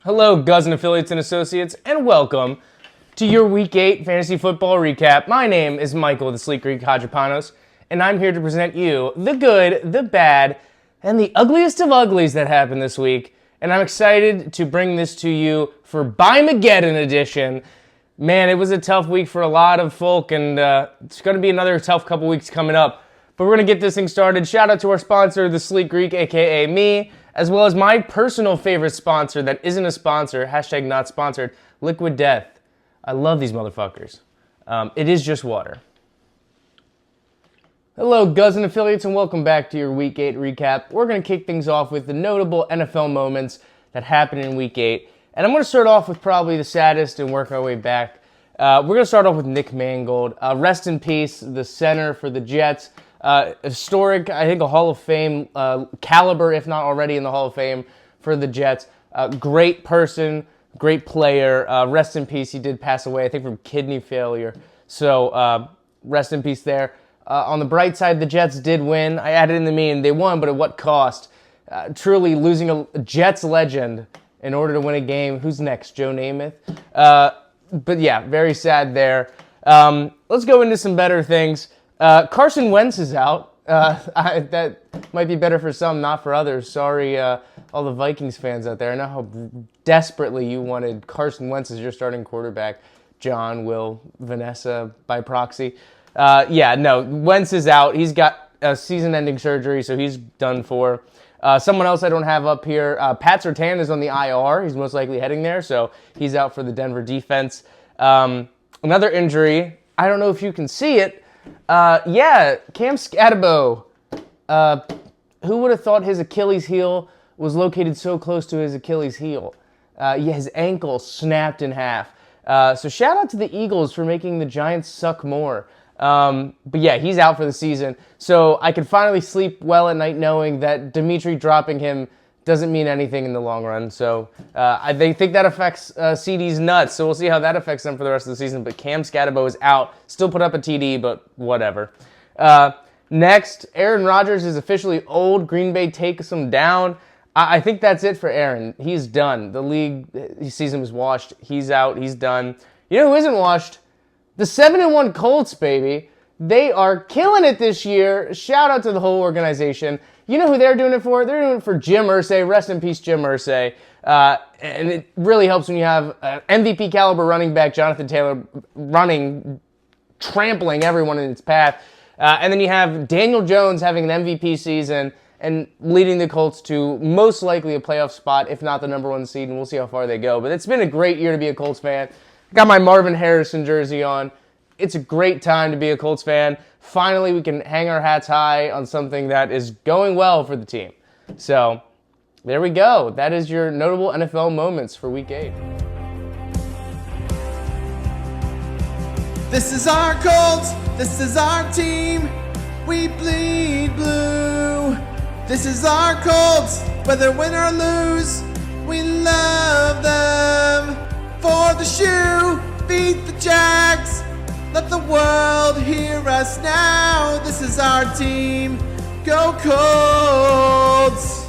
Hello, Guzzin affiliates and associates, and welcome to your Week 8 Fantasy Football Recap. My name is Michael, the Sleek Greek Hadjipanos, and I'm here to present you the good, the bad, and the ugliest of uglies that happened this week. And I'm excited to bring this to you for By-Mageddon edition. Man, it was a tough week for a lot of folk, and it's going to be another tough couple weeks coming up. But we're going to get this thing started. Shout out to our sponsor, the Sleek Greek, a.k.a. me, as well as my personal favorite sponsor that isn't a sponsor, hashtag not sponsored, Liquid Death. I love these motherfuckers. It is just water. Hello, Guzzin affiliates, and welcome back to your Week 8 recap. We're going to kick things off with the notable NFL moments that happened in Week 8. And I'm going to start off with probably the saddest and work our way back. We're going to start off with Nick Mangold. Rest in peace, the center for the Jets. Historic, I think a Hall of Fame caliber, if not already in the Hall of Fame for the Jets. Great person, great player. Rest in peace. He did pass away, I think, from kidney failure. So rest in peace there. On the bright side, the Jets did win. I added in the mean. They won, but at what cost? Truly losing a Jets legend in order to win a game. Who's next? Joe Namath? But yeah, very sad there. Let's go into some better things. Carson Wentz is out. That might be better for some, not for others. Sorry, all the Vikings fans out there. I know how desperately you wanted Carson Wentz as your starting quarterback. John, Will, Vanessa by proxy. Wentz is out. He's got a season-ending surgery, so he's done for. Someone else I don't have up here, Pat Surtain is on the IR. He's most likely heading there, so he's out for the Denver defense. Another injury, I don't know if you can see it. Cam Scatterbo. Who would have thought his Achilles heel was located so close to his Achilles heel? His ankle snapped in half. So shout out to the Eagles for making the Giants suck more. But yeah, he's out for the season. So I can finally sleep well at night knowing that Dimitri dropping him doesn't mean anything in the long run. So they think that affects CD's nuts. So we'll see how that affects them for the rest of the season. But Cam Scatterbo is out. Still put up a TD, but whatever. Next, Aaron Rodgers is officially old. Green Bay takes him down. I think that's it for Aaron. He's done. The league season was washed. He's out. He's done. You know who isn't washed? The 7-1 Colts, baby. They are killing it this year. Shout out to the whole organization. You know who they're doing it for? They're doing it for Jim Irsay. Rest in peace, Jim Irsay. And it really helps when you have MVP caliber running back Jonathan Taylor trampling everyone in its path. And then you have Daniel Jones having an MVP season and leading the Colts to most likely a playoff spot, if not the number one seed, and we'll see how far they go. But it's been a great year to be a Colts fan. Got my Marvin Harrison jersey on. It's a great time to be a Colts fan. Finally, we can hang our hats high on something that is going well for the team. So, there we go. That is your notable NFL moments for Week 8. This is our Colts. This is our team. We bleed blue. This is our Colts. Whether win or lose, we love them. For the shoe, beat the Jags. Let the world hear us now. This is our team. Go Colts!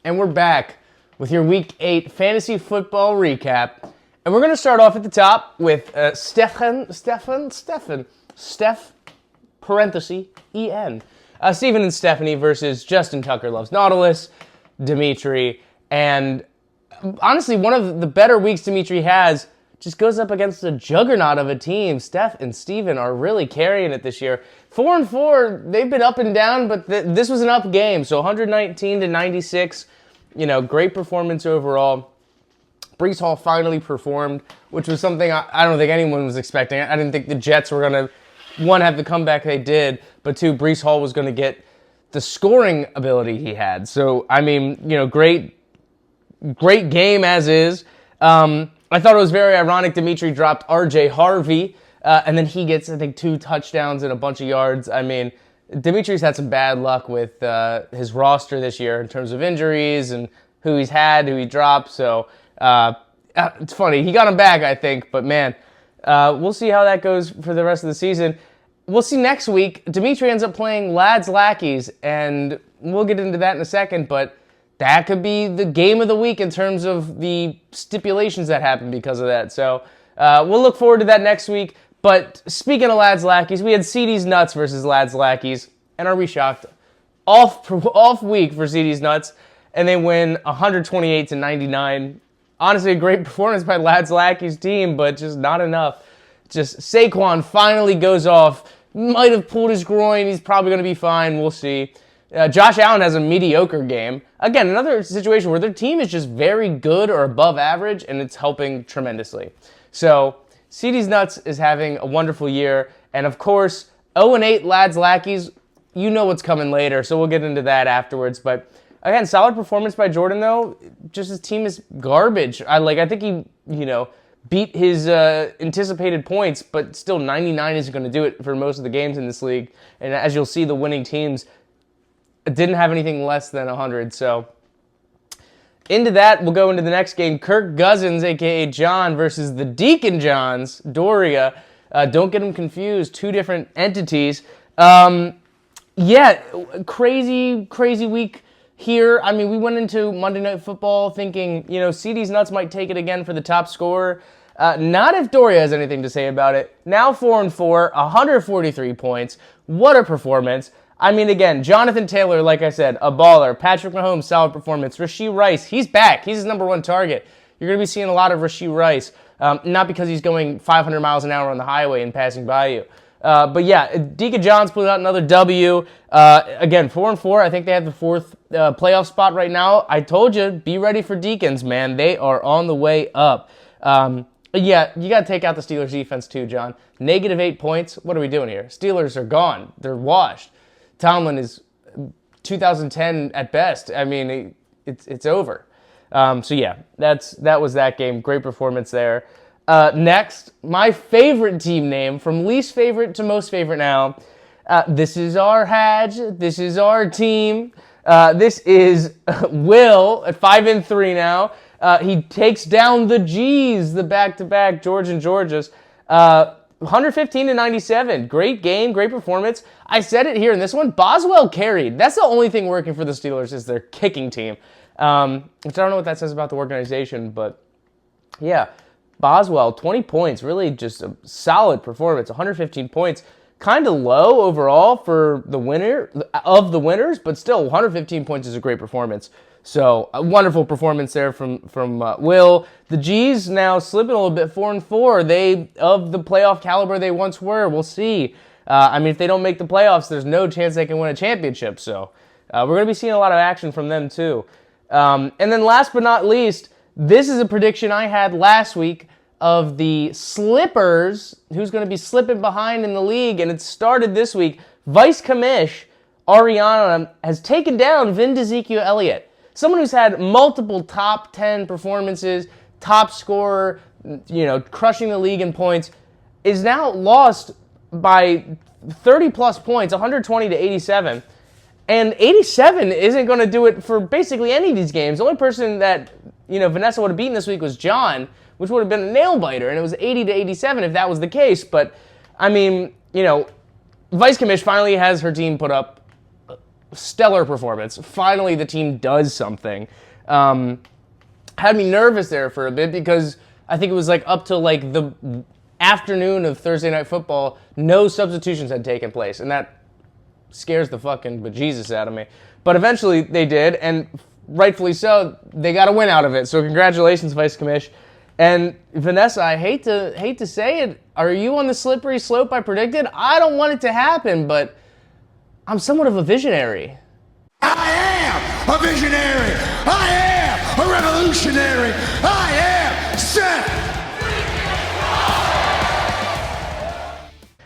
And we're back with your Week 8 Fantasy Football Recap. And we're going to start off at the top with Steph, parenthesis, E-N. Steven and Stephanie versus Justin Tucker Loves Nautilus, Dimitri, and honestly, one of the better weeks Dimitri has just goes up against a juggernaut of a team. Steph and Steven are really carrying it this year. 4-4, they've been up and down, but this was an up game. So 119-96, great performance overall. Breece Hall finally performed, which was something I don't think anyone was expecting. I didn't think the Jets were going to, one, have the comeback they did, but two, Breece Hall was going to get the scoring ability he had. So, great game as is. I thought it was very ironic Dimitri dropped R.J. Harvey, and then he gets, I think, 2 touchdowns and a bunch of yards. Dimitri's had some bad luck with his roster this year in terms of injuries and who he's had, who he dropped. So it's funny. He got him back, I think, but man, we'll see how that goes for the rest of the season. We'll see next week. Dimitri ends up playing Lads Lackeys, and we'll get into that in a second, but that could be the game of the week in terms of the stipulations that happen because of that. So we'll look forward to that next week. But speaking of Lads Lackeys, we had CD's Nuts versus Lads Lackeys. And are we shocked? Off week for CD's Nuts. And they win 128-99. Honestly, a great performance by Lads Lackeys' team, but just not enough. Just Saquon finally goes off. Might have pulled his groin. He's probably going to be fine. We'll see. Josh Allen has a mediocre game. Again, another situation where their team is just very good or above average, and it's helping tremendously. So, CD's Nuts is having a wonderful year. And of course, 0-8 Lads Lackeys, you know what's coming later, so we'll get into that afterwards. But again, solid performance by Jordan, though. Just his team is garbage. I think he, beat his anticipated points, but still 99 isn't going to do it for most of the games in this league. And as you'll see, the winning teams didn't have anything less than 100. So into that, we'll go into the next game. Kirk Guzzins, a.k.a. John, versus the Deacon Johns, Doria. Don't get them confused. Two different entities. Crazy week here. I mean, we went into Monday Night Football thinking, CD's Nuts might take it again for the top scorer. Not if Doria has anything to say about it. Now 4-4, 143 points. What a performance. I mean, again, Jonathan Taylor, like I said, a baller. Patrick Mahomes, solid performance. Rashee Rice, he's back. He's his number one target. You're going to be seeing a lot of Rashee Rice. Not because he's going 500 miles an hour on the highway and passing by you. But yeah, Deacon Johns put out another W. Again, 4-4. I think they have the fourth playoff spot right now. I told you, be ready for Deacons, man. They are on the way up. Yeah, you got to take out the Steelers defense too, John. -8 points. What are we doing here? Steelers are gone. They're washed. Tomlin is 2010 at best. I mean, it's over. So yeah, that was that game. Great performance there. Next, my favorite team name, from least favorite to most favorite now. This is our Hadge. This is our team. This is Will at 5-3 now. He takes down the G's, the back-to-back George and Georges. 115-97. Great game, great performance. I said it here in this one. Boswell carried. That's the only thing working for the Steelers is their kicking team. Which I don't know what that says about the organization, but yeah. Boswell, 20 points. Really just a solid performance. 115 points. Kind of low overall for the winner of the winners, but still 115 points is a great performance. So a wonderful performance there from Will. The G's now slipping a little bit, 4-4. They of the playoff caliber they once were. We'll see. I mean, if they don't make the playoffs, there's no chance they can win a championship. So we're going to be seeing a lot of action from them too. And then last but not least, this is a prediction I had last week of the slippers, who's going to be slipping behind in the league, and it started this week. Vice Commish, Ariana, has taken down Vin Ezekiel Elliott, someone who's had multiple top 10 performances, top scorer, crushing the league in points, is now lost by 30-plus points, 120-87. And 87 isn't going to do it for basically any of these games. The only person that, Vanessa would have beaten this week was John, which would have been a nail-biter, and it was 80-87 if that was the case. But, I mean, Vice Commish finally has her team put up a stellar performance. Finally, the team does something. Had me nervous there for a bit because I think it was up till the afternoon of Thursday Night Football, no substitutions had taken place, and that scares the fucking bejesus out of me. But eventually they did, and rightfully so, they got a win out of it. So congratulations, Vice Commish. And Vanessa, I hate to say it, are you on the slippery slope I predicted? I don't want it to happen, but I'm somewhat of a visionary. I am a visionary. I am a revolutionary. I am Seth.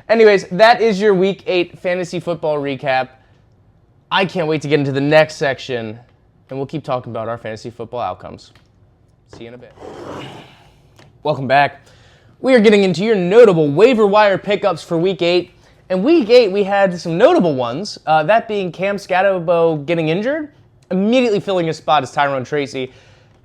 Anyways, that is your Week 8 fantasy football recap. I can't wait to get into the next section, and we'll keep talking about our fantasy football outcomes. See you in a bit. Welcome back. We are getting into your notable waiver wire pickups for Week 8. And Week 8, we had some notable ones, that being Cam Scatterbo getting injured, immediately filling his spot as Tyrone Tracy.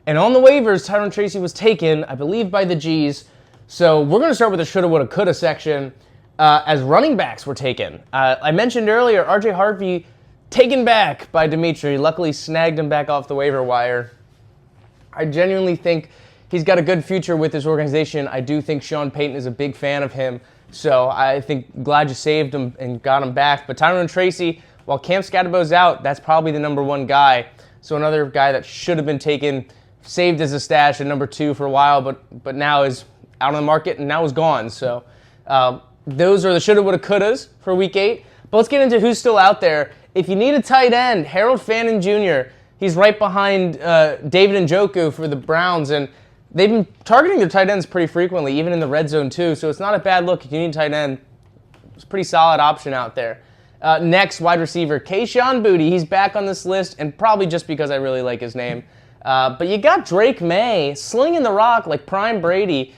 And on the waivers, Tyrone Tracy was taken, I believe, by the G's. So we're going to start with the shoulda, woulda, coulda section as running backs were taken. I mentioned earlier, RJ Harvey taken back by Dimitri. Luckily snagged him back off the waiver wire. I genuinely think he's got a good future with this organization. I do think Sean Payton is a big fan of him. So I think glad you saved him and got him back. But Tyrone Tracy, while Cam Scatterbo's out, that's probably the number one guy. So another guy that should have been taken, saved as a stash at number 2 for a while, but now is out on the market and now is gone. So those are the shoulda, woulda, couldas for Week 8. But let's get into who's still out there. If you need a tight end, Harold Fannin Jr., he's right behind David Njoku for the Browns, and they've been targeting their tight ends pretty frequently, even in the red zone too, so it's not a bad look if you need a tight end. It's a pretty solid option out there. Next, wide receiver, Kayshon Boutte. He's back on this list, and probably just because I really like his name. But you got Drake May slinging the rock like prime Brady.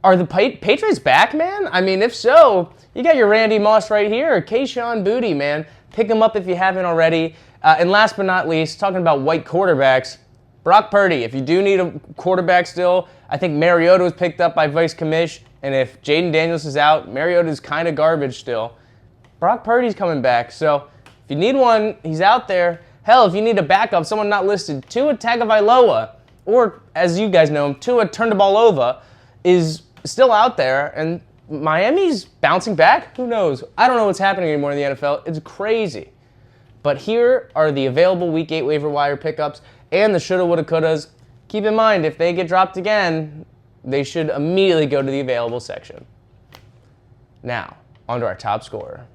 Are the Patriots back, man? I mean, if so, you got your Randy Moss right here. Kayshon Boutte, man. Pick him up if you haven't already. And last but not least, talking about white quarterbacks, Brock Purdy. If you do need a quarterback still, I think Mariota was picked up by Vice Commish. And if Jaden Daniels is out, Mariota's kind of garbage still. Brock Purdy's coming back. So if you need one, he's out there. Hell, if you need a backup, someone not listed, Tua Tagovailoa, or as you guys know him, Tua Turnbullova, is still out there. And Miami's bouncing back? Who knows? I don't know what's happening anymore in the NFL. It's crazy. But here are the available Week 8 waiver wire pickups and the shoulda, woulda, couldas. Keep in mind, if they get dropped again, they should immediately go to the available section. Now, on to our top scorer.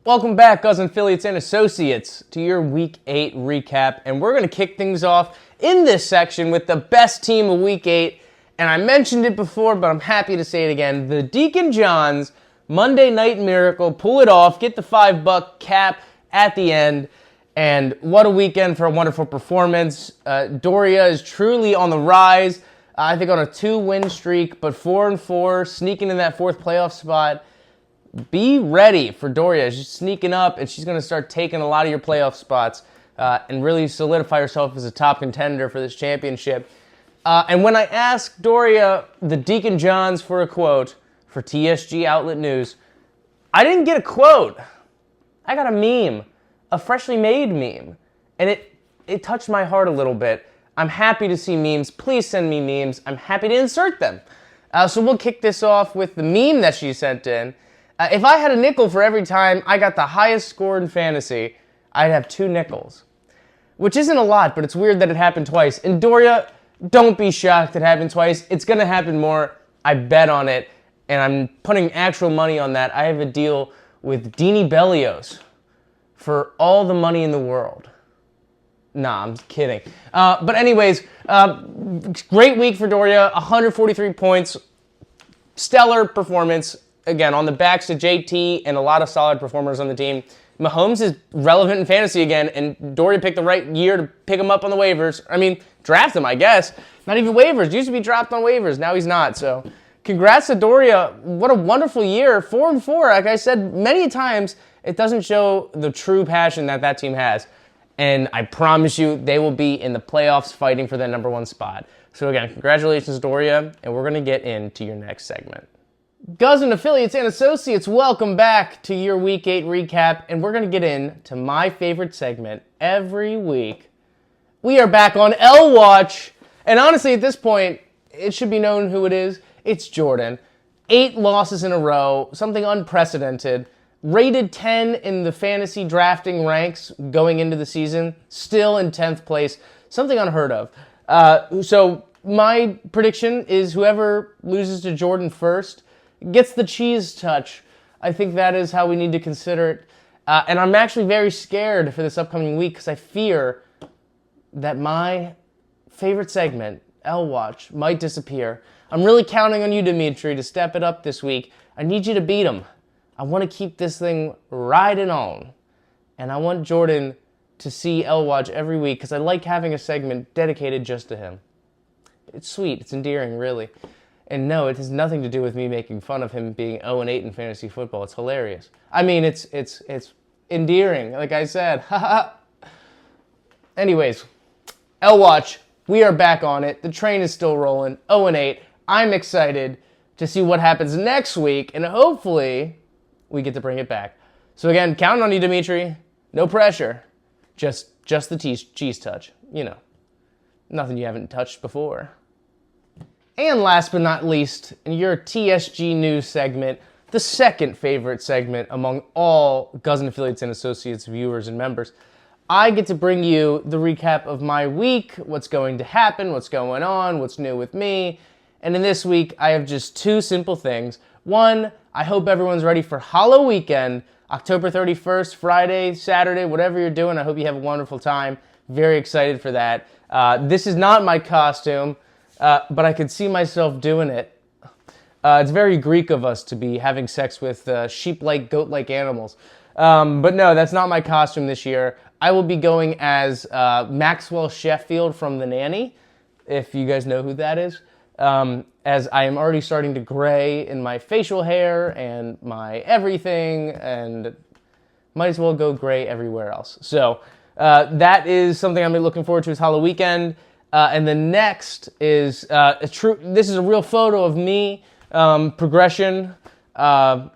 Welcome back, Guzzin Affiliates and Associates, to your Week 8 recap. And we're going to kick things off in this section with the best team of Week 8. And I mentioned it before, but I'm happy to say it again. The Deacon Johns Monday Night Miracle, pull it off, get the $5 cap at the end. And what a weekend for a wonderful performance. Doria is truly on the rise. I think on a 2-win streak, but 4-4, sneaking in that 4th playoff spot. Be ready for Doria. She's sneaking up, and she's going to start taking a lot of your playoff spots and really solidify herself as a top contender for this championship. And when I asked Doria, the Deacon Johns, for a quote for TSG Outlet News, I didn't get a quote. I got a meme, a freshly made meme. And it touched my heart a little bit. I'm happy to see memes. Please send me memes. I'm happy to insert them. So we'll kick this off with the meme that she sent in. If I had a nickel for every time I got the highest score in fantasy, I'd have 2 nickels. Which isn't a lot, but it's weird that it happened twice. And Doria, don't be shocked it happened twice. It's going to happen more. I bet on it, and I'm putting actual money on that. I have a deal with Dini Bellios for all the money in the world. Nah, I'm kidding. But anyways, great week for Doria. 143 points. Stellar performance. Again, on the backs of JT and a lot of solid performers on the team. Mahomes is relevant in fantasy again, and Doria picked the right year to pick him up on the waivers. I mean, draft him, I guess. Not even waivers. Used to be dropped on waivers. Now he's not. So congrats to Doria. What a wonderful year. 4-4. Like I said many times, it doesn't show the true passion that team has. And I promise you, they will be in the playoffs fighting for that number 1 spot. So again, congratulations, Doria, and we're going to get into your next segment. Guzzin Affiliates and Associates, welcome back to your Week 8 recap, and we're going to get into my favorite segment every week. We are back on L Watch, and honestly, at this point, it should be known who it is. It's Jordan. 8 losses in a row, something unprecedented. Rated 10 in the fantasy drafting ranks going into the season, still in 10th place, something unheard of. So my prediction is whoever loses to Jordan first gets the cheese touch. I think that is how we need to consider it. And I'm actually very scared for this upcoming week because I fear that my favorite segment, L Watch, might disappear. I'm really counting on you, Dimitri, to step it up this week. I need you to beat him. I want to keep this thing riding on. And I want Jordan to see L Watch every week because I like having a segment dedicated just to him. It's sweet. It's endearing, really. And no, it has nothing to do with me making fun of him being 0-8 in fantasy football. It's hilarious. I mean, it's endearing, like I said. Anyways, L Watch, we are back on it. The train is still rolling. 0-8. I'm excited to see what happens next week, and hopefully we get to bring it back. So again, counting on you, Dimitri. No pressure. Just the cheese touch. You know, nothing you haven't touched before. And last but not least, in your TSG News segment, the second favorite segment among all Guzzin Affiliates and Associates viewers and members, I get to bring you the recap of my week, what's going to happen, what's going on, what's new with me. And in this week, I have just two simple things. One, I hope everyone's ready for Halloween weekend, October 31st, Friday, Saturday, whatever you're doing. I hope you have a wonderful time. Very excited for that. This is not my costume, but I could see myself doing it. It's very Greek of us to be having sex with sheep-like, goat-like animals. But no, that's not my costume this year. I will be going as Maxwell Sheffield from The Nanny, if you guys know who that is. As I am already starting to gray in my facial hair and my everything, and might as well go gray everywhere else. So that is something I'm looking forward to is Halloween weekend. And the next is this is a real photo of me. Progression. I'm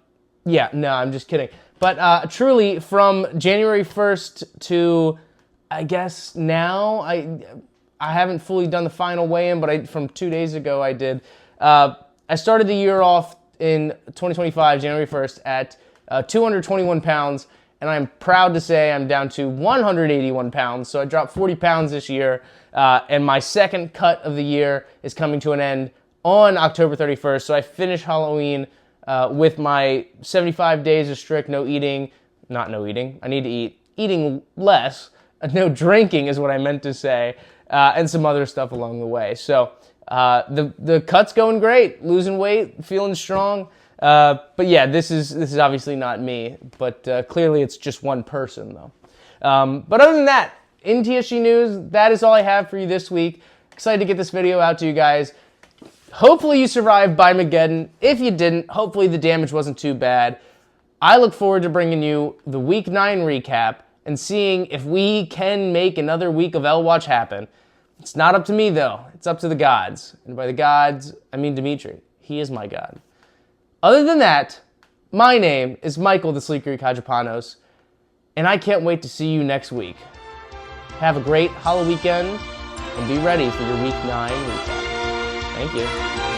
just kidding. But truly, from January 1st to, I guess, now, I haven't fully done the final weigh-in, but from 2 days ago I did. I started the year off in 2025, January 1st, at 221 pounds, and I'm proud to say I'm down to 181 pounds, so I dropped 40 pounds this year, and my second cut of the year is coming to an end on October 31st, so I finish Halloween with my 75 days of strict no eating, not no eating, I need to eating less, no drinking is what I meant to say, and some other stuff along the way. So the cut's going great, losing weight, feeling strong, but yeah, this is obviously not me, but clearly it's just one person though. But other than that, in TSG News, that is all I have for you this week. Excited to get this video out to you guys. Hopefully you survived Bimageddon. If you didn't, hopefully the damage wasn't too bad. I look forward to bringing you the Week 9 recap and seeing if we can make another week of L-Watch happen. It's not up to me, though. It's up to the gods. And by the gods, I mean Dimitri. He is my god. Other than that, my name is Michael the Sleek Greek Hadjipanos, and I can't wait to see you next week. Have a great Halloween weekend, and be ready for your Week 9 recap. Thank you.